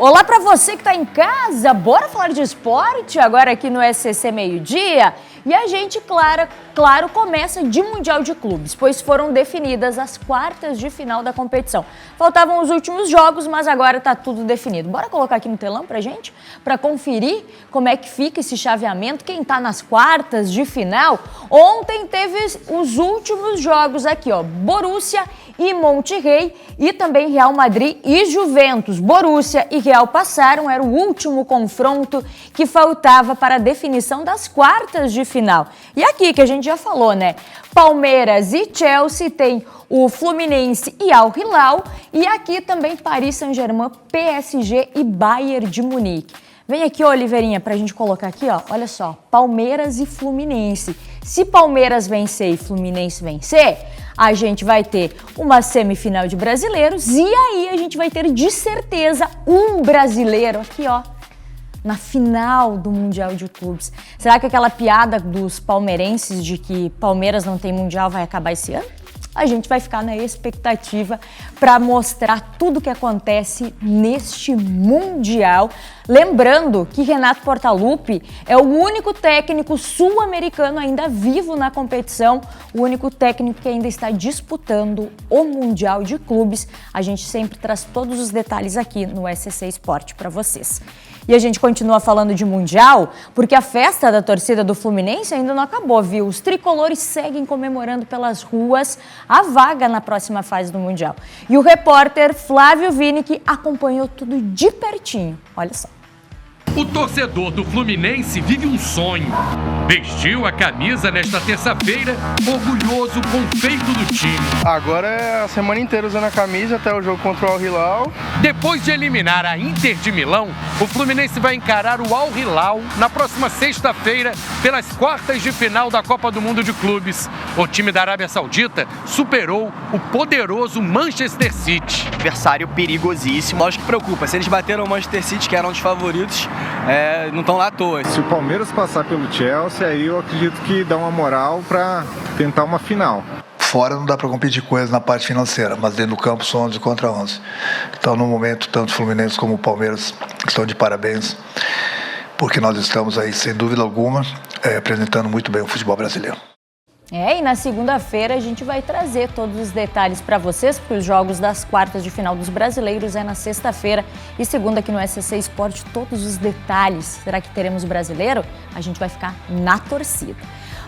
Olá para você que está em casa, bora falar de esporte agora aqui no SCC Meio-Dia? E a gente, claro, começa de Mundial de Clubes, pois foram definidas as quartas de final da competição. Faltavam os últimos jogos, mas agora está tudo definido. Bora colocar aqui no telão pra gente, para conferir como é que fica esse chaveamento, quem está nas quartas de final. Ontem teve os últimos jogos aqui, ó, Borussia e Monterrey e também Real Madrid e Juventus. Borussia e Real passaram, era o último confronto que faltava para a definição das quartas de final. E aqui que a gente já falou, né? Palmeiras e Chelsea, tem o Fluminense e Al Hilal e aqui também Paris Saint-Germain, PSG e Bayern de Munique. Vem aqui, Oliveirinha, pra gente colocar aqui, ó, olha só, Palmeiras e Fluminense. Se Palmeiras vencer e Fluminense vencer, a gente vai ter uma semifinal de brasileiros e aí a gente vai ter de certeza um brasileiro aqui, ó, na final do Mundial de Clubes. Será que aquela piada dos palmeirenses de que Palmeiras não tem Mundial vai acabar esse ano? A gente vai ficar na expectativa para mostrar tudo o que acontece neste Mundial. Lembrando que Renato Portaluppi é o único técnico sul-americano ainda vivo na competição, o único técnico que ainda está disputando o Mundial de Clubes. A gente sempre traz todos os detalhes aqui no SCC Esporte para vocês. E a gente continua falando de Mundial, porque a festa da torcida do Fluminense ainda não acabou, viu? Os tricolores seguem comemorando pelas ruas a vaga na próxima fase do Mundial. E o repórter Flávio Winick acompanhou tudo de pertinho. Olha só. O torcedor do Fluminense vive um sonho. Vestiu a camisa nesta terça-feira, orgulhoso com o feito do time. Agora é a semana inteira usando a camisa até o jogo contra o Al Hilal. Depois de eliminar a Inter de Milão, o Fluminense vai encarar o Al Hilal na próxima sexta-feira pelas quartas de final da Copa do Mundo de Clubes. O time da Arábia Saudita superou o poderoso Manchester City. Adversário perigosíssimo. Lógico que preocupa. Se eles bateram o Manchester City, que eram os favoritos, não estão lá à toa. Se o Palmeiras passar pelo Chelsea, aí eu acredito que dá uma moral para tentar uma final. Fora não dá para competir com eles na parte financeira, mas dentro do campo são 11 contra 11. Então, no momento, tanto o Fluminense como o Palmeiras estão de parabéns, porque nós estamos aí, sem dúvida alguma, apresentando muito bem o futebol brasileiro. E na segunda-feira a gente vai trazer todos os detalhes para vocês, porque os jogos das quartas de final dos brasileiros é na sexta-feira e segunda aqui no SCC Esporte, todos os detalhes. Será que teremos brasileiro? A gente vai ficar na torcida.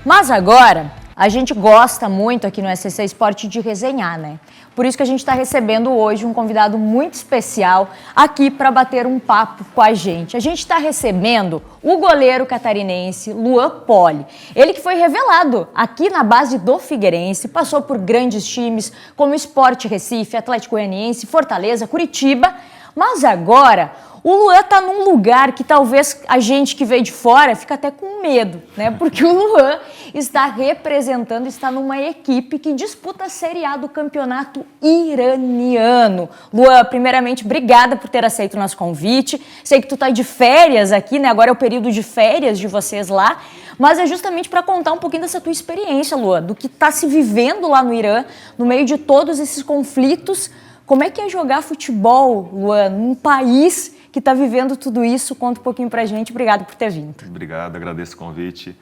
Mas agora, a gente gosta muito aqui no SCC Esporte de resenhar, né? Por isso que a gente está recebendo hoje um convidado muito especial aqui para bater um papo com a gente. A gente está recebendo o goleiro catarinense Luan Poli. Ele que foi revelado aqui na base do Figueirense, passou por grandes times como Sport Recife, Atlético Goianiense, Fortaleza, Curitiba, mas agora o Luan está num lugar que talvez a gente que veio de fora fica até com medo, né? Porque o Luan está representando, está numa equipe que disputa a Série A do campeonato iraniano. Luan, primeiramente, obrigada por ter aceito o nosso convite. Sei que tu tá de férias aqui, né? Agora é o período de férias de vocês lá, mas é justamente para contar um pouquinho dessa tua experiência, Luan, do que está se vivendo lá no Irã, no meio de todos esses conflitos. Como é que é jogar futebol, Luan, num país que está vivendo tudo isso? Conta um pouquinho pra gente. Obrigado por ter vindo. Obrigado, agradeço o convite.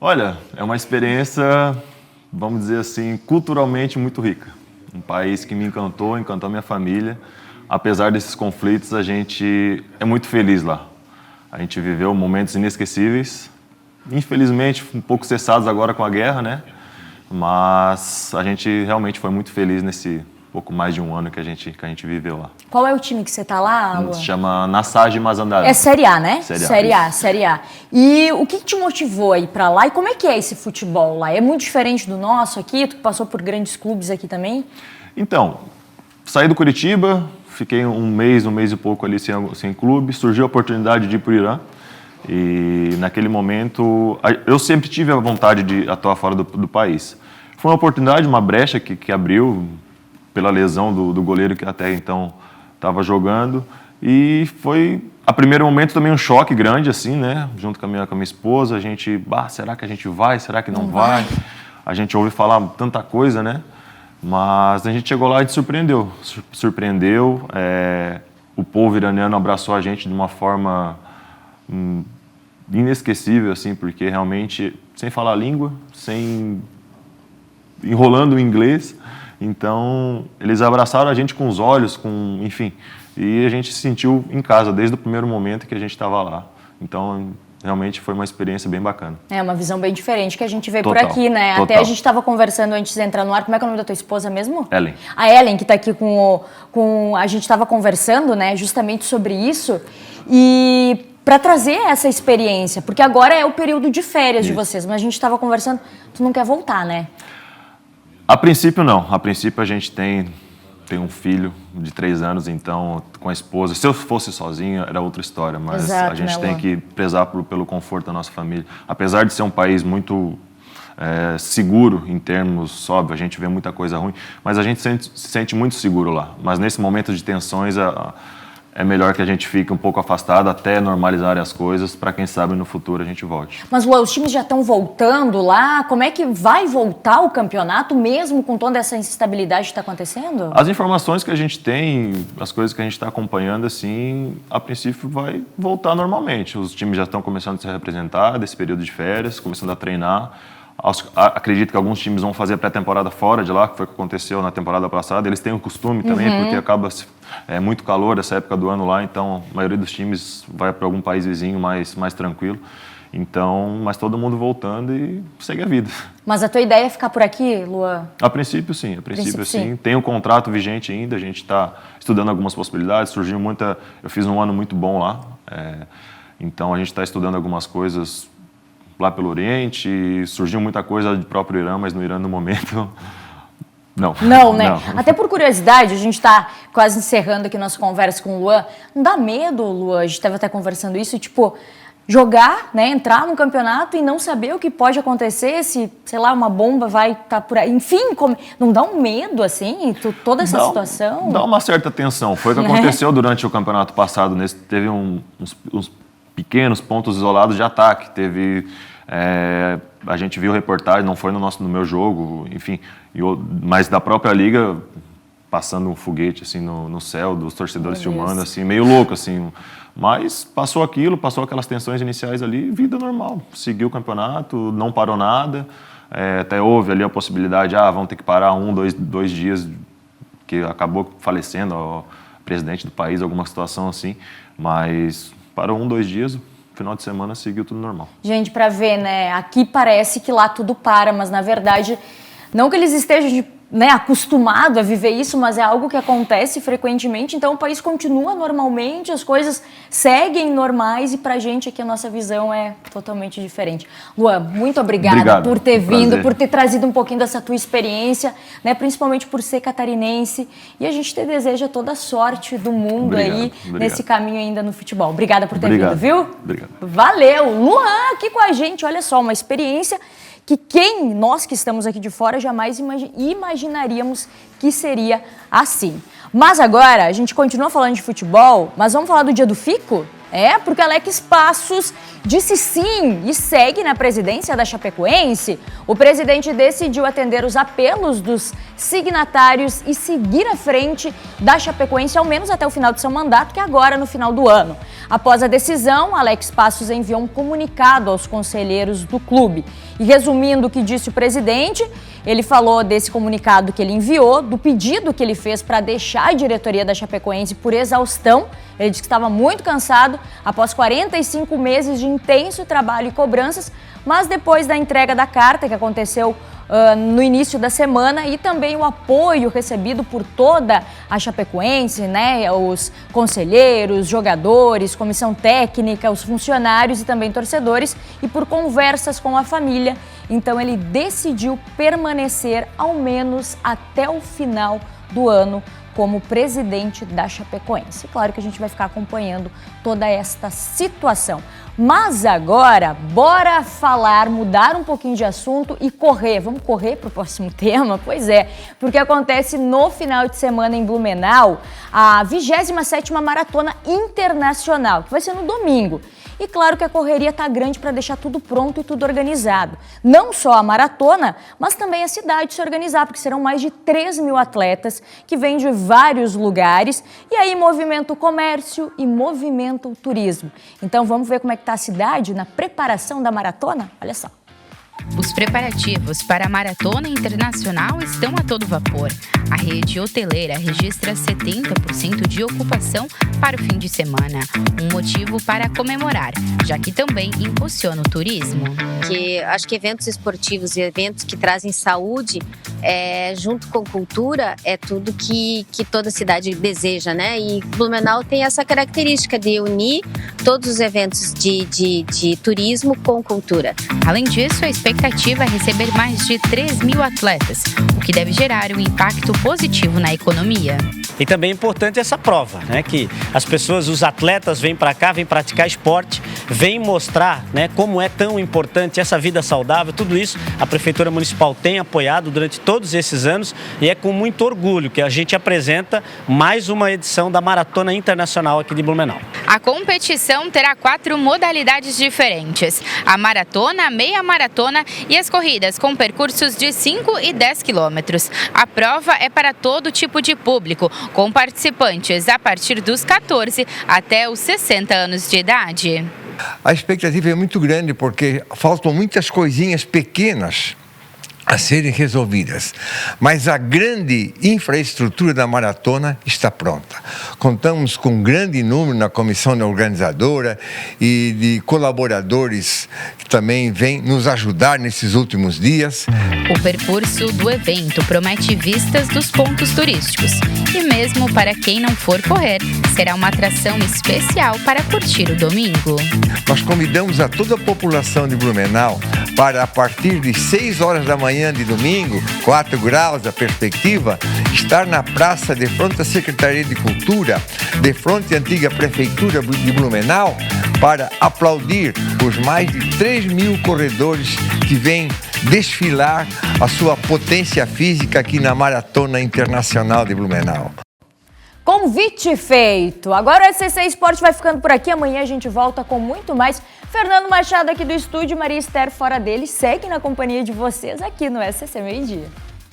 Olha, é uma experiência, vamos dizer assim, culturalmente muito rica. Um país que me encantou a minha família. Apesar desses conflitos, a gente é muito feliz lá. A gente viveu momentos inesquecíveis. Infelizmente, um pouco cessados agora com a guerra, né? Mas a gente realmente foi muito feliz nesse pouco mais de um ano que a gente viveu lá. Qual é o time que você tá lá, Luan? Se chama Nassage Mazandaran. É Série A, né? Série A. E o que te motivou a ir pra lá? E como é que é esse futebol lá? É muito diferente do nosso aqui? Tu passou por grandes clubes aqui também? Então, saí do Curitiba, fiquei um mês e pouco ali sem clube. Surgiu a oportunidade de ir pro Irã. E naquele momento, eu sempre tive a vontade de atuar fora do país. Foi uma oportunidade, uma brecha que abriu pela lesão do goleiro que até então estava jogando. E foi, a primeiro momento, também um choque grande, assim, né? Junto com a minha esposa, a gente, será que a gente vai? Será que não vai? A gente ouve falar tanta coisa, né? Mas a gente chegou lá e surpreendeu. o povo iraniano abraçou a gente de uma forma inesquecível, assim, porque realmente, sem falar a língua, enrolando o inglês, então eles abraçaram a gente com os olhos, enfim, e a gente se sentiu em casa desde o primeiro momento que a gente estava lá. Então, realmente foi uma experiência bem bacana. É uma visão bem diferente que a gente vê Total, por aqui, né? total. Até a gente estava conversando antes de entrar no ar. Como é que é o nome da tua esposa mesmo? Ellen. A Ellen, que está aqui a gente estava conversando, né? Justamente sobre isso. E para trazer essa experiência, porque agora é o período de férias de vocês, mas a gente estava conversando, tu não quer voltar, né? A princípio, não. A princípio, a gente tem um filho de 3 anos, então, com a esposa. Se eu fosse sozinho, era outra história, mas Exato, a gente né, tem Luan? que prezar pelo conforto da nossa família. Apesar de ser um país muito seguro em termos, óbvio, a gente vê muita coisa ruim, mas a gente se sente muito seguro lá. Mas nesse momento de tensões, é melhor que a gente fique um pouco afastado até normalizarem as coisas, para quem sabe no futuro a gente volte. Mas, Luan, os times já estão voltando lá. Como é que vai voltar o campeonato, mesmo com toda essa instabilidade que está acontecendo? As informações que a gente tem, as coisas que a gente está acompanhando, assim, a princípio vai voltar normalmente. Os times já estão começando a se representar desse período de férias, começando a treinar. Acredito que alguns times vão fazer a pré-temporada fora de lá, que foi o que aconteceu na temporada passada. Eles têm o costume também, porque acaba muito calor essa época do ano lá, então a maioria dos times vai para algum país vizinho mais tranquilo. Então, mas todo mundo voltando e segue a vida. Mas a tua ideia é ficar por aqui, Luan? A princípio, sim. Sim. Tem um contrato vigente ainda, a gente está estudando algumas possibilidades, surgiu muita... Eu fiz um ano muito bom lá, então a gente está estudando algumas coisas lá pelo Oriente, surgiu muita coisa do próprio Irã, mas no Irã, no momento, não. Não, né? Não. Até por curiosidade, a gente está quase encerrando aqui nossa conversa com o Luan. Não dá medo, Luan? A gente estava até conversando isso, tipo, jogar, né, entrar num campeonato e não saber o que pode acontecer, se, sei lá, uma bomba vai estar por aí. Enfim, não dá um medo, assim, toda essa situação? Dá uma certa tensão. Foi o que aconteceu durante o campeonato passado. Teve uns pequenos pontos isolados de ataque. A gente viu reportagem, não foi no meu jogo, enfim, mas da própria liga passando um foguete assim no céu, dos torcedores filmando, assim, meio louco, assim. Mas passou aquelas tensões iniciais ali, vida normal. Seguiu o campeonato, não parou nada. Até houve ali a possibilidade, vão ter que parar 2 dias, que acabou falecendo o presidente do país, alguma situação assim, mas parou 2 dias, final de semana seguiu tudo normal. Gente, para ver, né, aqui parece que lá tudo para, mas na verdade, não que eles estejam acostumados a viver isso, mas é algo que acontece frequentemente, então o país continua normalmente, as coisas seguem normais e pra gente aqui a nossa visão é totalmente diferente. Luan, muito obrigada por ter vindo, por ter trazido um pouquinho dessa tua experiência, né, principalmente por ser catarinense, e a gente te deseja toda a sorte do mundo nesse caminho ainda no futebol. Obrigada por ter vindo, viu? Obrigado. Valeu! Luan aqui com a gente, olha só, uma experiência que nós que estamos aqui de fora jamais imaginaríamos que seria assim. Mas agora, a gente continua falando de futebol, mas vamos falar do dia do Fico? Porque Alex Passos disse sim e segue na presidência da Chapecoense. O presidente decidiu atender os apelos dos signatários e seguir à frente da Chapecoense, ao menos até o final de seu mandato, que é agora no final do ano. Após a decisão, Alex Passos enviou um comunicado aos conselheiros do clube. E resumindo o que disse o presidente, ele falou desse comunicado que ele enviou, do pedido que ele fez para deixar a diretoria da Chapecoense por exaustão. Ele disse que estava muito cansado após 45 meses de intenso trabalho e cobranças, mas depois da entrega da carta, que aconteceu no início da semana, e também o apoio recebido por toda a Chapecoense, né, os conselheiros, jogadores, comissão técnica, os funcionários e também torcedores, e por conversas com a família, então ele decidiu permanecer ao menos até o final do ano como presidente da Chapecoense. Claro que a gente vai ficar acompanhando toda esta situação. Mas agora, bora mudar um pouquinho de assunto e correr. Vamos correr para o próximo tema? Pois é, porque acontece no final de semana em Blumenau a 27ª Maratona Internacional, que vai ser no domingo. E claro que a correria está grande para deixar tudo pronto e tudo organizado. Não só a maratona, mas também a cidade se organizar, porque serão mais de 3 mil atletas que vêm de vários lugares e aí movimenta o comércio e movimenta o turismo. Então vamos ver como é que está a cidade na preparação da maratona? Olha só. Os preparativos para a Maratona Internacional estão a todo vapor. A rede hoteleira registra 70% de ocupação para o fim de semana. Um motivo para comemorar, já que também impulsiona o turismo. Acho que eventos esportivos e eventos que trazem saúde, junto com cultura, é tudo que toda cidade deseja, né? E Blumenau tem essa característica de unir todos os eventos de turismo com cultura. Além disso, a expectativa é receber mais de 3 mil atletas, o que deve gerar um impacto positivo na economia. E também é importante essa prova, né? Que as pessoas, os atletas vêm para cá, vêm praticar esporte, vêm mostrar, né, como é tão importante essa vida saudável. Tudo isso a Prefeitura Municipal tem apoiado durante todos esses anos e é com muito orgulho que a gente apresenta mais uma edição da Maratona Internacional aqui de Blumenau. A competição terá 4 modalidades diferentes: a maratona, a meia maratona e as corridas com percursos de 5 e 10 quilômetros. A prova é para todo tipo de público, com participantes a partir dos 14 até os 60 anos de idade. A expectativa é muito grande porque faltam muitas coisinhas pequenas a serem resolvidas, mas a grande infraestrutura da maratona está pronta. Contamos com um grande número na comissão organizadora e de colaboradores que também vêm nos ajudar nesses últimos dias. O percurso do evento promete vistas dos pontos turísticos e mesmo para quem não for correr, será uma atração especial para curtir o domingo. Nós convidamos a toda a população de Blumenau para, a partir de 6 horas da manhã de domingo, 4 graus a perspectiva, estar na praça de frente à Secretaria de Cultura, de frente à antiga Prefeitura de Blumenau, para aplaudir os mais de 3 mil corredores que vêm desfilar a sua potência física aqui na Maratona Internacional de Blumenau. Convite feito! Agora o SCC Esporte vai ficando por aqui. Amanhã a gente volta com muito mais. Fernando Machado aqui do estúdio, Maria Esther fora dele. Segue na companhia de vocês aqui no SCC Meio Dia.